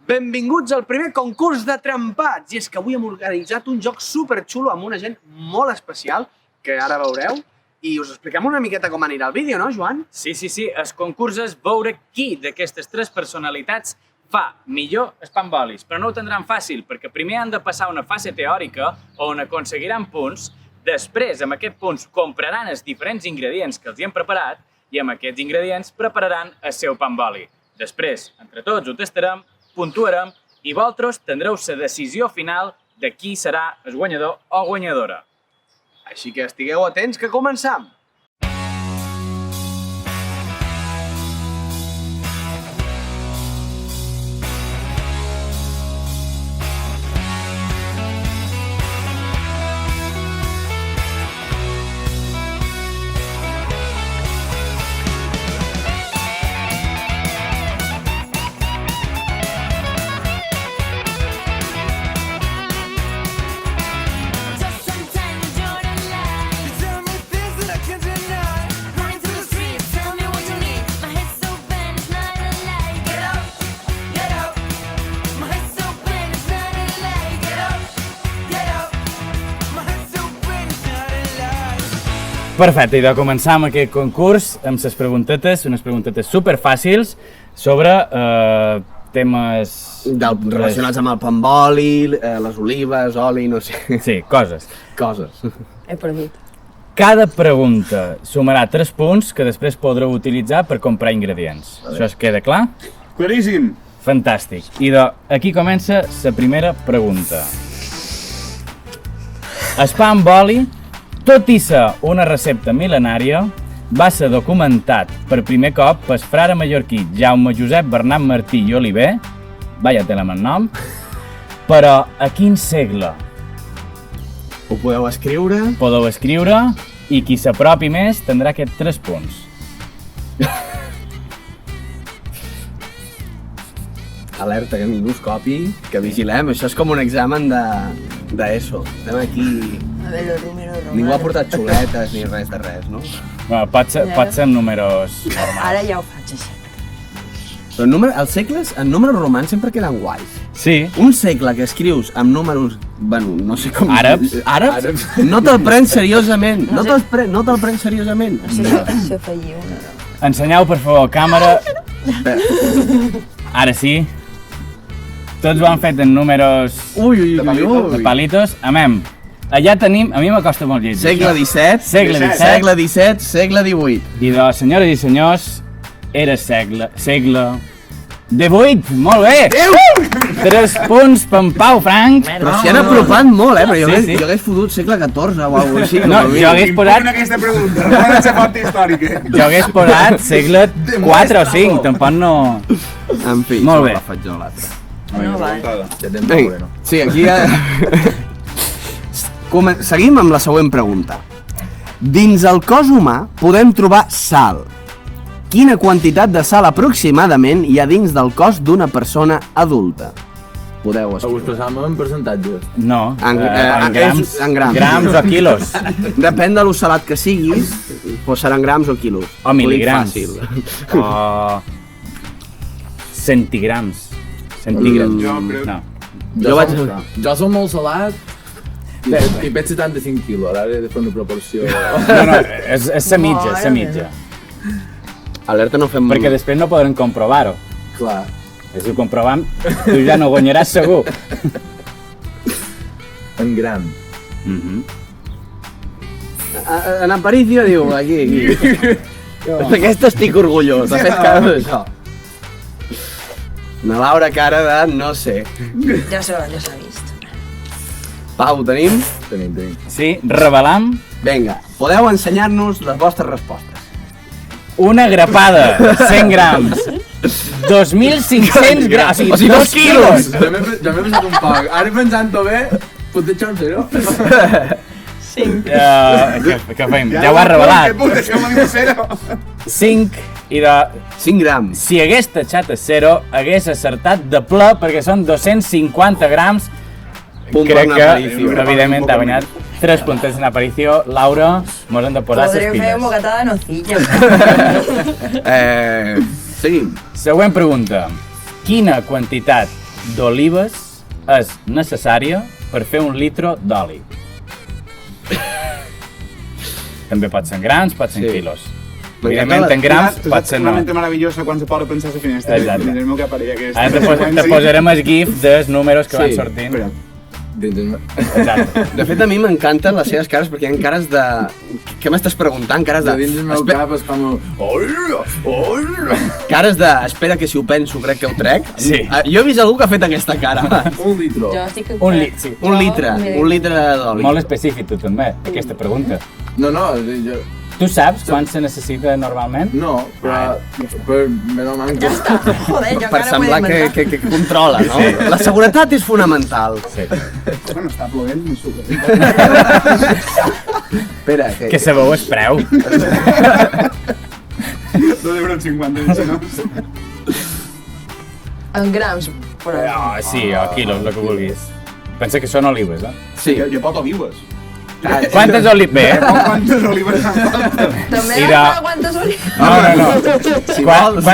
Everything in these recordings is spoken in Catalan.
Benvinguts al primer concurs de trempats. I és que avui hem organitzat un joc superxulo amb una gent molt especial, que ara veureu, i us expliquem una miqueta com anirà el vídeo, no, Joan? Sí. El concurs és veure qui d'aquestes tres personalitats fa millor espambolis, però no ho tindran fàcil, perquè primer han de passar una fase teòrica on aconseguiran punts, després, amb aquests punts, compraran els diferents ingredients que els hi hem preparat i amb aquests ingredients prepararan el seu pamboli. Després, entre tots, ho tastarem, puntuarem i vosaltres tindreu la decisió final de qui serà el guanyador o guanyadora. Així que estigueu atents que començam! Perfecte, i de començar amb aquest concurs amb les preguntetes, unes preguntetes superfàcils sobre temes... Relacionats amb el pamboli, les olives, oli, no sé... Sí, coses. Coses. He perdut. Cada pregunta sumarà 3 punts que després podreu utilitzar per comprar ingredients. Això es queda clar? Claríssim! Fantàstic. I aquí comença la primera pregunta. El pa amb oli, tot i ser una recepta mil·lenària, va ser documentat per primer cop pel frare mallorquí Jaume Josep Bernat Martí i Oliver, vaya tela amb el nom, però a quin segle? Ho podeu escriure? Podeu escriure i qui s'apropi més tindrà aquests 3 punts. Alerta, que ningú es copi, que vigilem. Això és com un examen d'ESO. Estem aquí... A veure, el número romano. Ningú ha portat xuletes ni res de res, no? Bueno, pot ser amb números normals. Ara ja ho faig així. Però els segles, en números romans sempre queden guais. Sí. Un segle que escrius amb números, bueno, no sé com... Àrabs? Àrabs? No te'l prens seriosament. No te'l prens seriosament. No sé si afegir una. Ensenyeu, per favor, càmera. Ara sí. Tots ho han fet en números de palitos. Amem. Allà tenim, a mi m'acosta molt llegir. Segle XVII, segle XVII, segle XVIII. I de senyores i senyors, era segle XVIII, molt bé! 3 punts per en Pau Franc. Però s'hi han apropat molt, però jo hagués fotut segle XIV o alguna cosa així. No, jo hagués posat... aquesta pregunta, no ha de ser font històrica. Jo hagués posat segle 4 o 5, tampoc no... En fi, molt bé. La faig jo l'altra. No, va. Sí, aquí ja... Seguim amb la següent pregunta. Dins el cos humà podem trobar sal. Quina quantitat de sal aproximadament hi ha dins del cos d'una persona adulta? Podeu Ho escriure. expressàvem en percentatges. No, En grams. en grams. Grams o quilos. Depèn de lo salat que siguis, doncs seran grams o quilos. O mil·ligrams. Fàcil. O... centigrams. Centigrams. No. Jo som molt salat i pes 75 quilos, ara he de fer una proporció... No, és la mitja, és la mitja. Alerta, no fem... Perquè després no podrem comprovar-ho. Clar. I si ho comprovem, tu ja no guanyaràs segur. En gran. En Aparicio diu, aquí. D'aquesta estic orgullós, ha fet cara d'això. Una Laura cara de no sé. Ja s'ha vist. Pau, tenim? Tenim. Sí, revelam Vinga, podeu ensenyar-nos les vostres respostes. una grapada, 100 grams. 2.500 grams, o sigui, 2 quilos. Jo m'he pensat un poc. Ara pensant-ho bé, potser ets un zero. Què fem? Ja ho has revelat. Què puta, si m'ha dit 0? 5 i de... 5 grams. Si hagués tatxat a 0, hagués acertat de ple perquè són 250 grams. Punt Crec per que, Aparicio. evidentment, ha guanyat 3 punts en Aparicio. Laura, mos hem de posar les Podreu fer piles. un bocata de nocilla. Seguim. Següent pregunta. Quina quantitat d'olives és necessària per fer 1 litre d'oli? També pot ser en grams, pot ser en quilos. Evidentment, en grams pot ser Una no. mente maravillosa quan se pot pensar a la finestra. Exacte. Dins el meu cap haria aquesta. Ara te posarem el gif dels números que van sortint. Espera. Exacte. De fet, a mi m'encanten les seves cares perquè hi ha cares de... Què m'estàs preguntant? Cares De de... dins del meu cap és com... Cares de... Espera que si ho penso crec que ho trec. Sí. Jo he vist algú que ha fet aquesta cara. 1 litre. Jo estic... Un litre, sí. Un litre d'oli. Molt específic, tu també, aquesta pregunta. No, jo... Tu saps quan se necessita normalment? No, però... Menys mal que... Joder, jo Per encara semblar podem inventar. que controla, no? La seguretat és fonamental. Sí. Bueno, està plovent, m'hi suca. Espera, Que sabeu el preu. 2,50 €, no? En grams, però... Oh, sí, o quilos, el que vulguis. Pensa que són olives, eh? Sí. Jo pot olives. Quantes olives? Bé, Quantes olives fan falta? També I has de- de quantes olives? no. Si Quan, vols.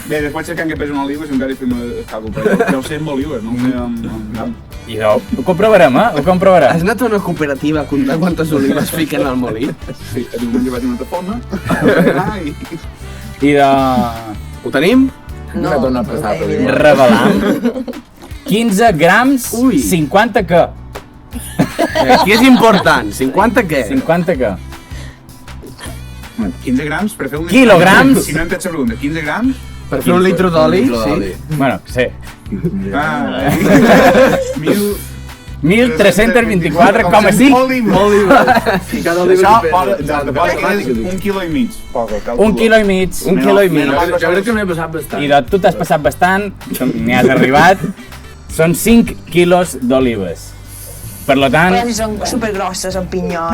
Bé, després cercant que pesa una oliva, si encara hi fem el càlcul, però deu ser amb olives, no ho sé amb... I de... Ho comprovarem, Ho Has comprovarem. anat a una cooperativa a comptar quantes olives fiquen al molí? Sí, a diumenge vaig a una tafona. Ai. I de... Ho tenim? No m'ha tornat a passar per igual. Revelam. 15 grams, Ui. 50 què? Aquí és important. 50 què? 50 què? 15 grams per fer un... Quilograms? Si no hem fet la pregunta, 15 grams? Per fer un litre d'oli, d'oli. sí. Bueno, sí. Ah, 1.324,5. olives. I cada oliva... Això que posa, pesa. exacte, posa que és 1,5 quilograms. Posa, calcula. 1 quilo i mig. Un quilo i mig. Jo crec que m'he passat bastant. I de tu t'has passat bastant, n'hi has arribat. Són 5 quilos d'olives. Per lo tant, Però si són supergrosses en pinyol.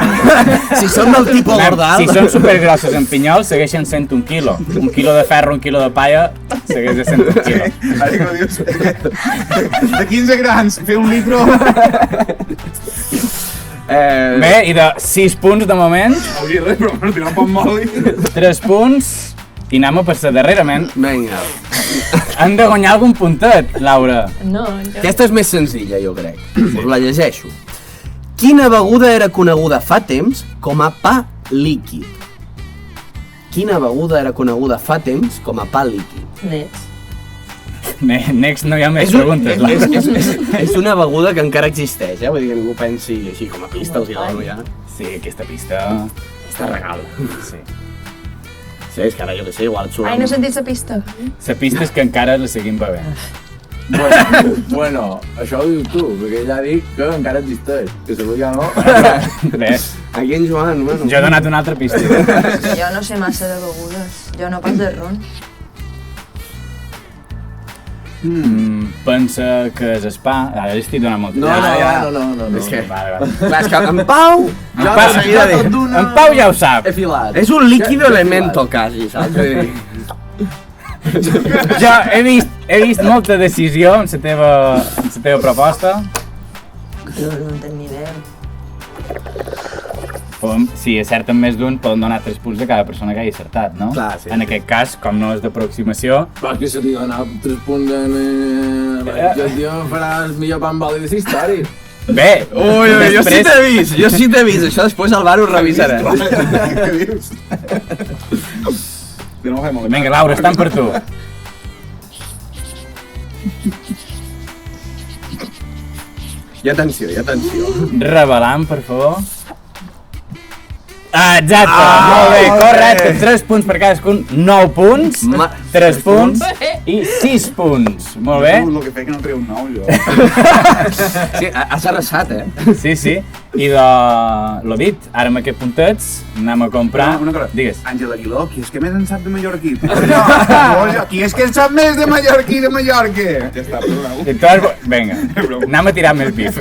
Si són del tipus gordal... si són supergrosses en pinyol, segueixen sent 1 quilo. 1 quilo de ferro, 1 quilo de palla, segueix sent 1 quilo. Ara que ho dius, de 15 grams, fer un litro... Bé, i de 6 punts de moment, Hauria res, però per tirar un poc moli. 3 punts, i anem a passar darrerament. Vinga. Han de guanyar algun puntet, Laura. No, jo... Aquesta és més senzilla, jo crec. Us la llegeixo. Quina beguda era coneguda fa temps com a pa líquid? Quina beguda era coneguda fa temps com a pa líquid? Nets. Next, no hi ha més preguntes, Laura. És una beguda que encara existeix, Vull dir que ningú pensi així com a pista, els hi dono ja. Sí, aquesta pista... Està regal. Sí. Sí, és que ara jo què sé, igual et surt... Ai, no he sentit la pista. La pista és que encara la seguim bevent. Bueno, això ho dius tu, perquè ja dic que encara existeix. Que segur ja no. Bé, Aquí en Joan, bueno... jo he donat una altra pista. Jo no sé massa de begudes. Jo no pas de ron. Pensa que és spa... Ara li estic donant molta... No. És que... Vale, vale. Clar, és que en Pau... En Pau, en Pau ja ho sap. He filat. És un líquido elemento, quasi, saps? Vull dir, Jo he vist molta decisió en la teva proposta. No tenc ni idea. Si acerten més d'un, poden donar 3 punts a cada persona que hagi acertat, no? Clar, sí. En aquest cas, com no és d'aproximació, Però és que se t'hi dona 3 punts en... Jo, tio, faràs millor pa amb oli de la història. bé, jo sí t'he vist, Això després al bar ho revisarem. Què dius? Que no ho fem molt bé. Vinga, Laura, estan per tu. I atenció. Revelant, per favor. Ah, exacte, molt bé, correcte. 3 punts per cadascun, 9 punts, 3 punts i 6 punts. Molt bé. El que feia que no treu un nou, jo. Sí, has arrasat, Sí, sí. I de... L'ho dit, ara amb aquests puntets anem a comprar... Una cosa. Digues. Àngel Aguiló, qui és que més en sap de mallorquí? No, qui és que en sap més de mallorquí de Mallorca? Ja està, perdoneu. I tu has... Vinga, anem a tirar més bif.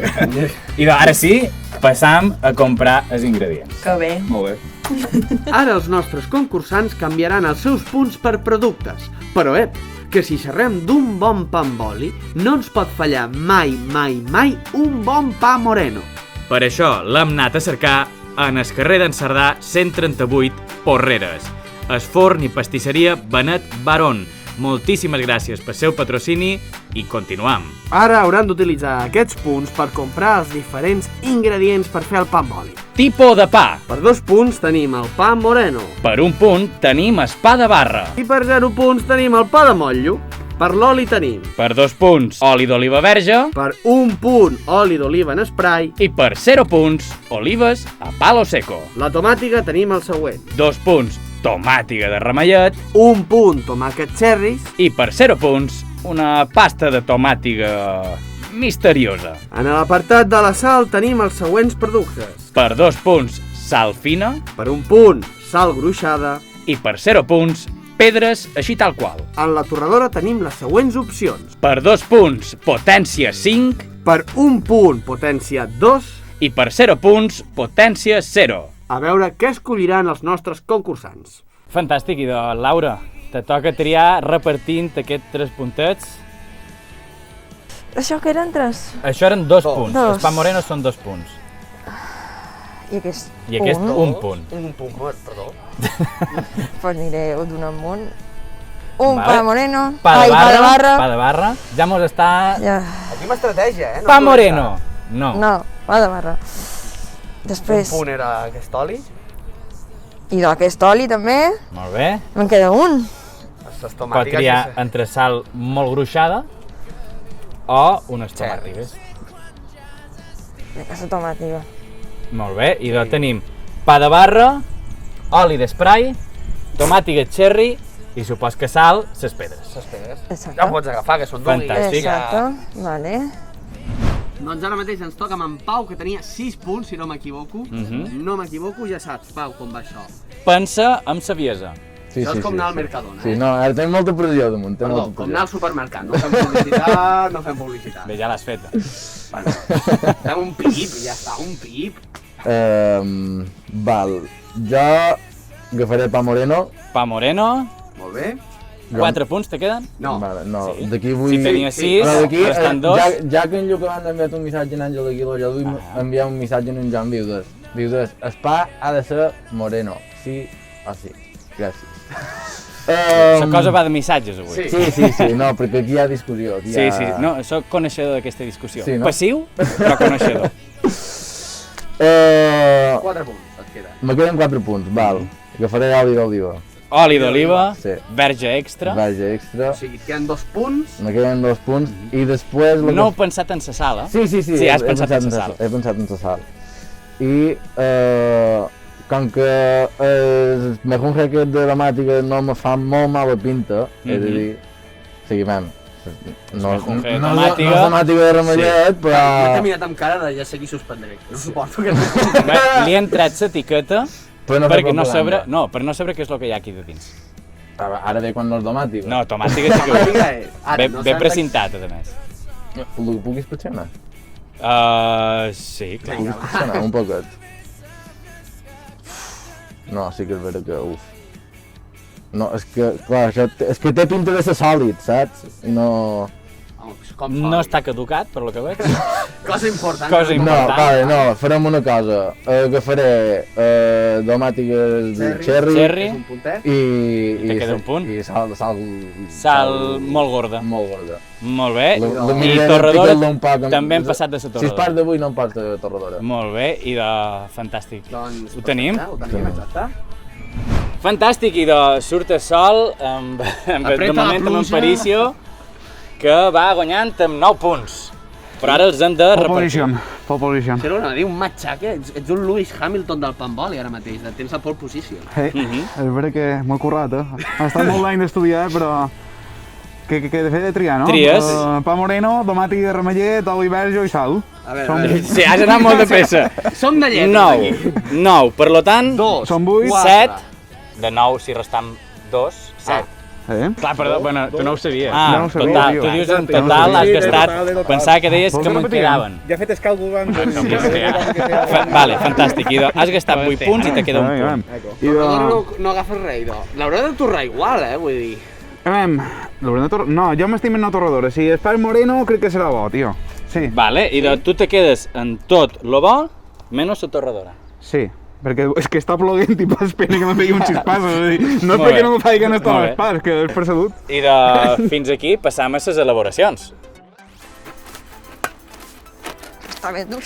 I de, ara sí, passam a comprar els ingredients. Que bé. Molt bé. Ara els nostres concursants canviaran els seus punts per productes. Però, que si xerrem d'un bon pa amb oli, no ens pot fallar mai un bon pa moreno. Per això l'hem anat a cercar en el carrer d'en Cerdà 138 Porreres, el forn i pastisseria Benet Barón, moltíssimes gràcies pel seu patrocini i continuam. Ara hauran d'utilitzar aquests punts per comprar els diferents ingredients per fer el pa amb oli. Tipo de pa. Per 2 punts tenim el pa moreno. Per 1 punt tenim pa de barra. I per 0 punts tenim el pa de motllo. Per l'oli tenim. Per 2 punts, oli d'oliva verge. Per 1 punt, oli d'oliva en spray. I per 0 punts, olives a palo seco. La tomàtiga tenim el següent. 2 punts, tomàtiga de ramellet. 1 punt, tomàquet cherries. I per 0 punts, una pasta de tomàtiga misteriosa. En l'apartat de la sal tenim els següents productes. Per 2 punts, sal fina. Per 1 punt, sal gruixada. I per 0 punts, pedres així tal qual. En la torradora tenim les següents opcions. Per 2 punts, potència 5. Per 1 punt, potència 2. I per 0 punts, potència 0. A veure què escolliran els nostres concursants. Fantàstic, i de Laura, te toca triar repartint aquests 3 puntets. Això que eren 3? Això eren 2 punts. Dos. Els pa moreno són 2 punts. I aquest? I aquest, 1 punt. Un punt, perdó. Pues aniré d'un amunt. Un Vale. pa moreno. Pa de pa de barra. barra. Pa de barra. Ja mos està... Ja. Aquí m'estratègia, Pa moreno. No. No, pa de barra. Després... Un punt era aquest oli. I d'aquest oli també. Molt bé. Me'n queda un. Les Pot triar entre sal molt gruixada o unes tomàtiques. Aquesta tomàtica. Molt bé, i doncs tenim pa de barra, oli d'esprai, tomàtica cherry i supos que sal, ses pedres. Exacte. Ja ho pots agafar, que són Fantàstic. Exacte, vale. Doncs ara mateix ens toca amb en Pau, que tenia 6 punts, si no m'equivoco. No m'equivoco, ja saps, Pau, com va això. Pensa amb saviesa. Sí, Això és com anar al Mercadona, Sí, no, ara tenim molta pressió damunt. Perdó, com anar al supermercat. No fem publicitat, no fem publicitat. Bé, ja l'has fet. Bueno, fem un pip, ja està, un pip. Val, jo agafaré pa moreno. Pa moreno, Molt bé. 4 punts te queden? No. Vale, no, Sí. d'aquí vull... Si tenia 6, Però d'aquí, estan 2. ja que en Lluc abans ha enviat un missatge en Àngel Aguilar, jo vull enviar un missatge en Joan Viudes. Viudes, el pa ha de ser moreno, sí o sí. Gràcies. La cosa va de missatges avui. Sí, no, perquè aquí hi ha discussió. Aquí Sí, hi ha... sí, no, soc coneixedor d'aquesta discussió. Sí, no? Passiu, però coneixedor. 4 punts et queden. Me queden 4 punts, val. Agafaré oli d'oliva. Oli d'oliva, Sí. verge extra. Vaja, extra. O sigui, et queden 2 punts. Me queden 2 punts i després... No heu pensat en sa sala? Sí, Sí, has pensat en sa sal. He pensat en sa sal. I com que el mejunje aquest de gramàtica no me fa molt mala pinta, he de dir, seguiment. No mejunje de és tomàtiga. gramàtica de ramellet, M'he però... caminat amb cara de ja sé qui suspendré. No suporto que... Bé, li he entrat l'etiqueta però fer perquè no propaganda. saber, no, per no saber què és el que hi ha aquí de dins. Ara ve quan no és domàtica. No, tomàtica sí que ho Tomàtica és. és. Ara, no Ben saps- precintat, a més. Ho puc inspeccionar? Sí, clar. Puc inspeccionar un poquet? No, sí que és vera que... Uf. No, és que, clar, és que té pinta de ser sòlid, saps? I no... Com No està caducat, per lo que veig. Cosa important. Cosa No, important. vale, no, farem una cosa. Agafaré tomàtiques de cherry Cherry. És un puntet. i Te queda un punt. I sal Sal molt gorda. molt gorda. Molt bé. La I millor torradora picar-la un poc amb- també hem passat de la Si és part torradora. d'avui no em pots de torradora. Molt bé, i de fantàstic. Doncs, Ho tenim? Ho tenim, exacte. Fantàstic, i de surt el sol, amb de Apreta la moment amb en pluja. Paricio, que va guanyant amb 9 punts. Però ara els hem de repartir. Pole position. Però no, diu un matxaque, ets un Lewis Hamilton del panboli ara mateix, tens la pole position. És vera que m'ho he currat, Ha estat molt l'any d'estudiar, però... Que de fer de triar, no? Tries. Pa moreno, tomàtic de ramellet, oli verge i sal. A veure, Sí, has anat molt de pressa. som de lletres 9. aquí. 9, per lo tant, 2, Són 8. 7. De 9, si restam 2, 7. Clar, Perdó, bueno, tu no ho sabies. No ho sabia, total, tio. tu dius en Exacte, no ho total, has sabia. gastat, Total. pensava que deies Vols que que me'n repetim? quedaven. Ja he fet escàlcul abans. Vale, fantàstic, Ido. Has gastat 8 punts i te queda un punt. I de... No agafes res, idò. L'haurà de torrar igual, vull dir. No, jo m'estim en una torradora. Si és pa moreno, crec que serà bo, tio. Sí, Vale, Ido, tu te quedes en tot lo bo, menys la torradora. sí. Perquè és que està ploguent i pas pena que me pegui un xispàs. No és Molt perquè bé. no me faci ganes Molt tot bé. l'espàs, és que és per salut. I fins aquí passam a les elaboracions. Està bé dur.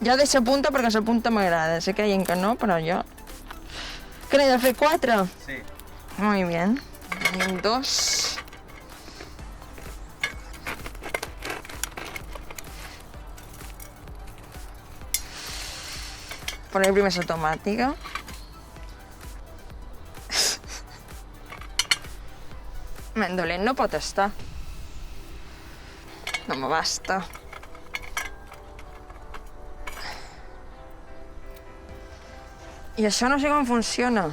Jo deixo punta perquè la punta m'agrada. Sé creient que no, però jo... Que n'he de fer 4? Sí. Muy bien. Tenim 2. Poner primer la tomàtica. Men dolent no pot estar. No me basta. I això no sé com funciona.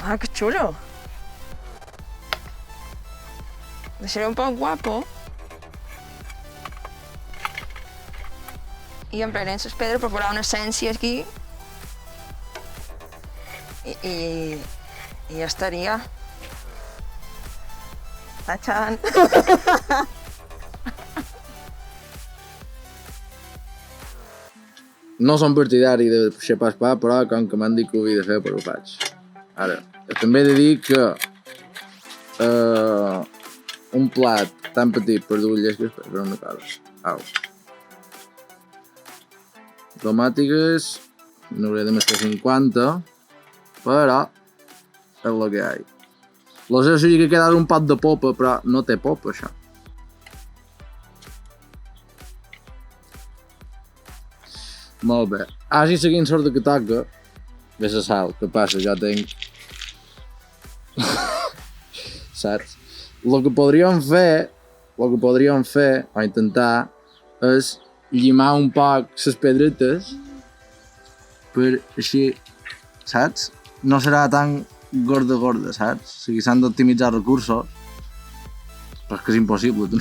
Ah, que xulo. Deixaré un poc guapo. I emplearé les pedres per posar una essència aquí. I ja estaria. Tachan. No som partidari de xapar pa, però com que m'han dit que ho havia de fer, però ho faig. Ara, també he de dir que un plat tan petit per dur llesques per una cosa. Au. Tomàtiques, n'hauré de més que 50, però és el que hi ha. Lo sé seria que quedar un pot de popa, però no té popa, això. Molt bé. Així seguint sort de que toca, ve la sal, què passa? Jo tinc... Saps? El que podríem fer, o intentar, és llimar un poc les pedretes per així, saps? No serà tan gorda, saps? O sigui, s'han d'optimitzar recursos, però és que és impossible.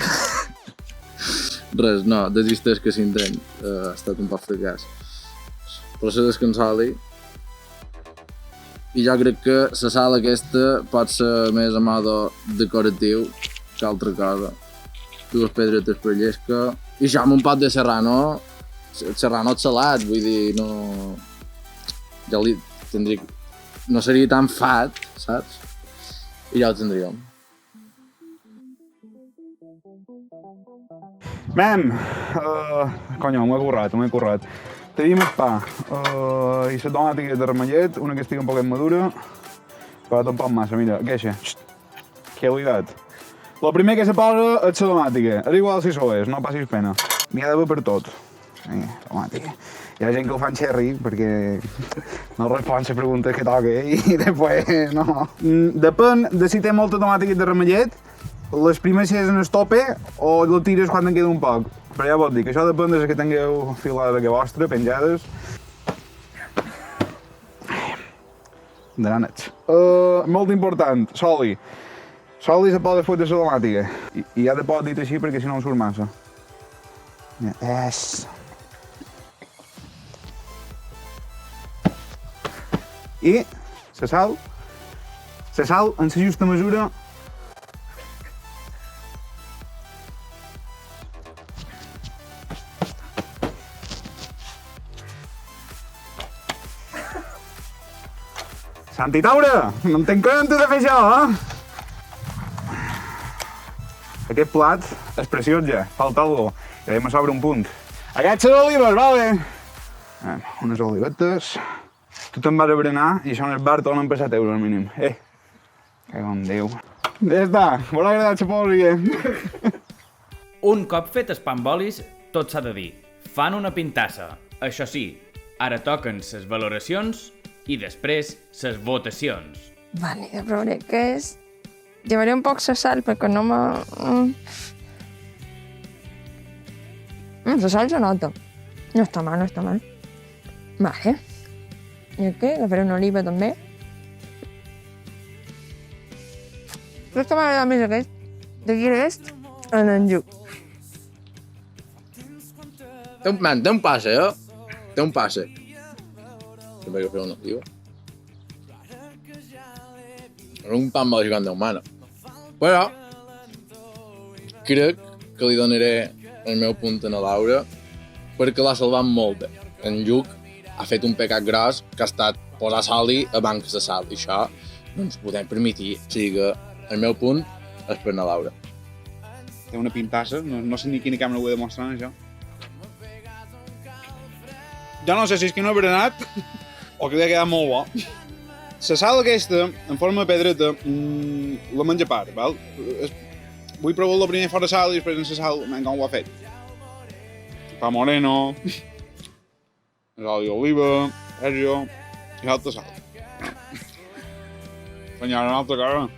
Res, no, desisteix que s'intent. Ha estat un poc fracàs. Però se descansoli. I jo crec que la sala aquesta pot ser més a modo decoratiu que altra cosa. Dues pedretes per llesca. I això amb un pot de serrano. Serrano salat, vull dir, no... Ja li tindria... No seria tan fat, saps? I ja ho tindríem. Mem, coño, m'ho he currat. Tenim el pa i la tomàtica de ramellet, una que estigui un poquet madura, però tampoc massa, mira, queixa. Que he oblidat. El primer que se posa és la tomàtica. És igual si s'ho és, no passis pena. N'hi ha d'haver per tot. Tomàtica. Hi ha gent que ho fan xerri perquè no respon les preguntes que toca i després no. Depèn de si té molta tomàtica de ramellet, les primeres en el tope o el tires quan en queda un poc. Però ja vos dic, això depèn de les que tingueu filades que vostra, penjades. De nanets. Molt important, soli. Soli se pot después de la tomàtica. I ja te pot dir així perquè si no em surt massa. És... I la sal en la justa mesura. Santi Taura, no entenc com t'he de fer això, Aquest plat és preciós ja, falta alguna cosa. I a mi me sobra un punt. Aquestes olives, vale? Unes olivetes. Tu te'n vas a berenar i això en el bar tornen per 7 euros al mínim. Que com Déu. Ja està, m'ha agradat la pòsia. Un cop fet els pambolis, tot s'ha de dir. Fan una pintassa. Això sí, ara toquen les valoracions i després les votacions. Vale, a veure què és. Llevaré un poc de sal perquè no me... La sal se nota. No està mal, no està mal. Vale. I aquí agafaré una oliva també. Crec que m'agrada més aquest. D'aquí aquest, en enlluc. Té un passe, Té un passe. També que fer una oliva. un pan molt gigant d'humana. Però crec que li donaré el meu punt a la Laura perquè l'ha salvat molt bé. En Lluc ha fet un pecat gros que ha estat posar sal-hi a bancs de sal. I això no ens podem permetir. O sigui que el meu punt és per la Laura. Té una pintassa, no sé ni quina càmera ho he de mostrar, això. Jo no sé si és que no he berenat o que li ha quedat molt bo. La sal aquesta, en forma de pedreta, la menja part, val? Vull provar-la primer fora sal i després en la sal, com ho ha fet. Pa moreno, oli d'oliva, sergio i altra sal. Senyora, una altra cara.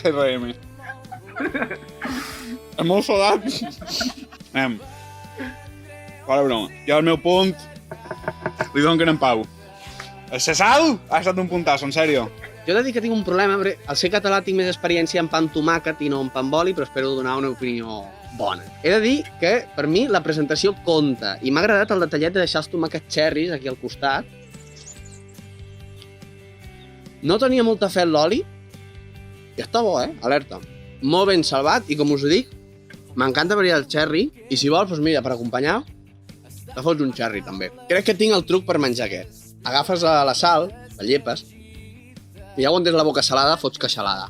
RM. És molt salat. Anem. Fora broma. Jo al meu punt li dono que en Pau. La sal ha estat un puntasso, en sèrio. Jo he de dir que tinc un problema, perquè al ser català tinc més experiència en pa amb tomàquet i no en pa amb oli, però espero donar una opinió bona. He de dir que, per mi, la presentació compta, i m'ha agradat el detallet de deixar els tomàquets cherries aquí al costat. No tenia molta fe en l'oli, i està bo, alerta. Molt ben salvat, i com us dic, m'encanta venir el cherry, i si vols, doncs mira, per acompanyar, te fots un cherry també. Crec que tinc el truc per menjar aquest. Agafes la sal, la llepes, i ja quan tens la boca salada, fots queixalada.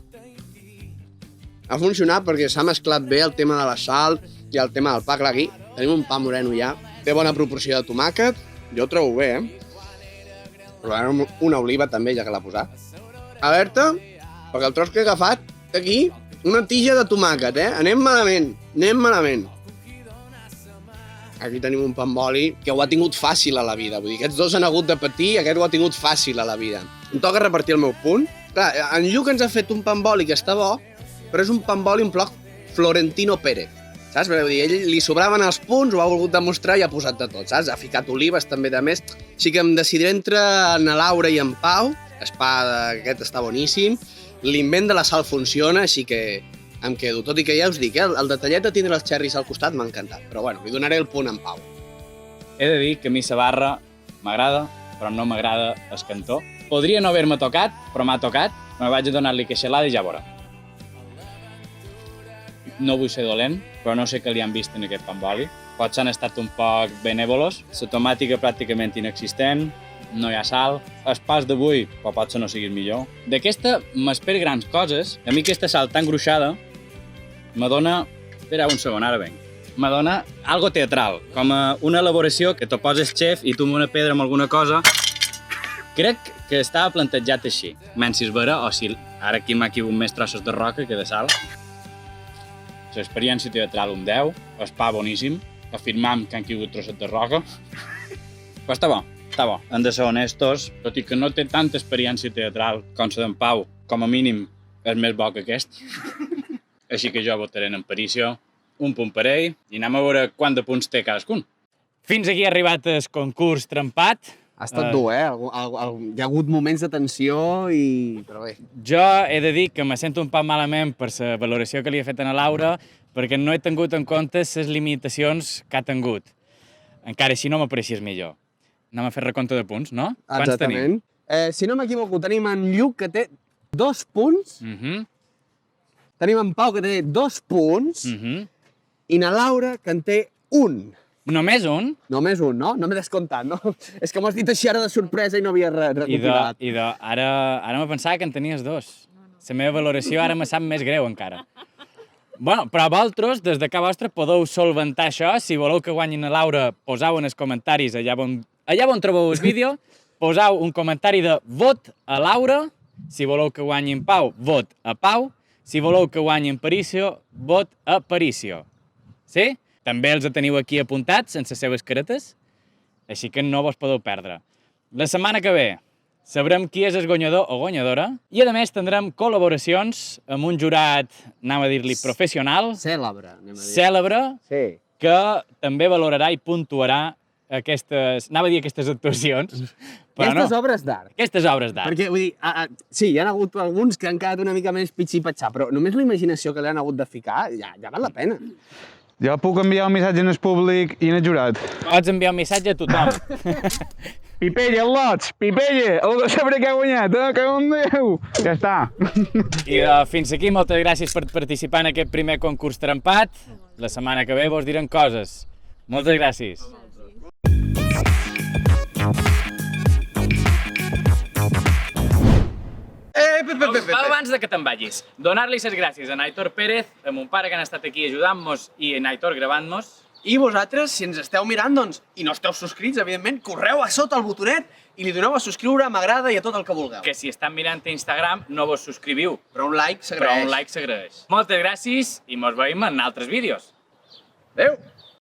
Ha funcionat perquè s'ha mesclat bé el tema de la sal i el tema del pa. Clar, aquí tenim un pa moreno ja, té bona proporció de tomàquet, jo ho trobo bé, Provarem una oliva també, ja que l'ha posat. Alerta, perquè el tros que he agafat té aquí una tija de tomàquet, Anem malament. Aquí tenim un pa amb oli que ho ha tingut fàcil a la vida. Vull dir, aquests dos han hagut de patir i aquest ho ha tingut fàcil a la vida. Em toca repartir el meu punt. Clar, en Lluc ens ha fet un pa amb oli que està bo, però és un pa amb oli en bloc Florentino Pérez. Saps? Vull dir, ell li sobraven els punts, ho ha volgut demostrar i ha posat de tot, saps? Ha ficat olives també de més. Així que em decidiré entre en Laura i en Pau. El pa aquest està boníssim. L'invent de la sal funciona, així que em quedo. Tot i que ja us dic, el detallet de tindre els cherries al costat m'ha encantat. Però bueno, li donaré el punt a en Pau. He de dir que a mi la barra m'agrada, però no m'agrada el cantó. Podria no haver-me tocat, però m'ha tocat. Me vaig a donar-li queixalada i ja veurà. No vull ser dolent, però no sé què li han vist en aquest pa amb oli. Potser han estat un poc benèvolos. La tomàtica pràcticament inexistent, no hi ha sal. Els pas d'avui, però potser no siguis millor. D'aquesta m'espero grans coses. A mi aquesta sal tan gruixada me dona... Espera un segon, ara venc. Me dona algo teatral, com una elaboració que te poses xef i tu amb una pedra amb alguna cosa. Crec que estava plantejat així. Menys si és vera o si ara aquí m'ha caigut més trossos de roca que de sal. L'experiència teatral un 10, el pa boníssim, afirmam que han caigut trossos de roca. Però està bo. Hem de ser honestos, tot i que no té tanta experiència teatral com la d'en Pau, com a mínim és més bo que aquest. Així que jo votaré en Aparicio, un punt per ell, i anem a veure quant de punts té cadascun. Fins aquí ha arribat el concurs trempat. Ha estat dur, Hi ha hagut moments de tensió i... però bé. Jo he de dir que me sento un poc malament per la valoració que li he fet a la Laura, perquè no he tingut en compte les limitacions que ha tingut. Encara així no m'apareixies millor. Anem a fer recompte de punts, no? Quants tenim? Si no m'equivoco, tenim en Lluc, que té 2 punts. Tenim en Pau, que té 2 punts. I na Laura, que en té 1. Només un? Només un, no? No m'he descomptat, no? És que m'ho has dit així ara de sorpresa i no havia recopilat. Ara me pensava que en tenies 2. La meva valoració ara me sap més greu encara. Bueno, però vosaltres, des de casa vostra, podeu solventar això. Si voleu que guanyin a Laura, poseu en els comentaris allà on trobeu el vídeo, poseu un comentari de vot a Laura. Si voleu que guanyin Pau, vot a Pau. Si voleu que guanyin Aparicio, vot a Aparicio. Sí? També els teniu aquí apuntats en les seves caretes, així que no vos podeu perdre. La setmana que ve sabrem qui és el guanyador o guanyadora i, a més, tindrem col·laboracions amb un jurat, anem a dir-li, professional. Cèlebre, anem a dir. Cèlebre, sí. Que també valorarà i puntuarà aquestes actuacions. Però aquestes obres d'art. Aquestes obres d'art. Perquè, vull dir, sí, hi ha hagut alguns que han quedat una mica més pitxi-patxar, però només la imaginació que li han hagut de ficar ja val la pena. Jo puc enviar un missatge en el públic i en el jurat. Pots enviar un missatge a tothom. Pipella, lots, Pipella, heu de saber què ha guanyat, que un Déu! Ja està. I fins aquí, moltes gràcies per participar en aquest primer concurs trempat. La setmana que ve vos direm coses. Moltes gràcies. Abans de que te'n vagis, donar-li les gràcies a Aitor Pérez, a mon pare que han estat aquí ajudant-nos i a Aitor gravant-nos. I vosaltres, si ens esteu mirant, doncs, i no esteu subscrits, evidentment, correu a sota el botonet i li doneu a subscriure, m'agrada i a tot el que vulgueu. Que si estan mirant a Instagram no vos subscriviu. Però un like Però s'agraeix. un like s'agraeix. Moltes gràcies i mos veiem en altres vídeos. Adéu!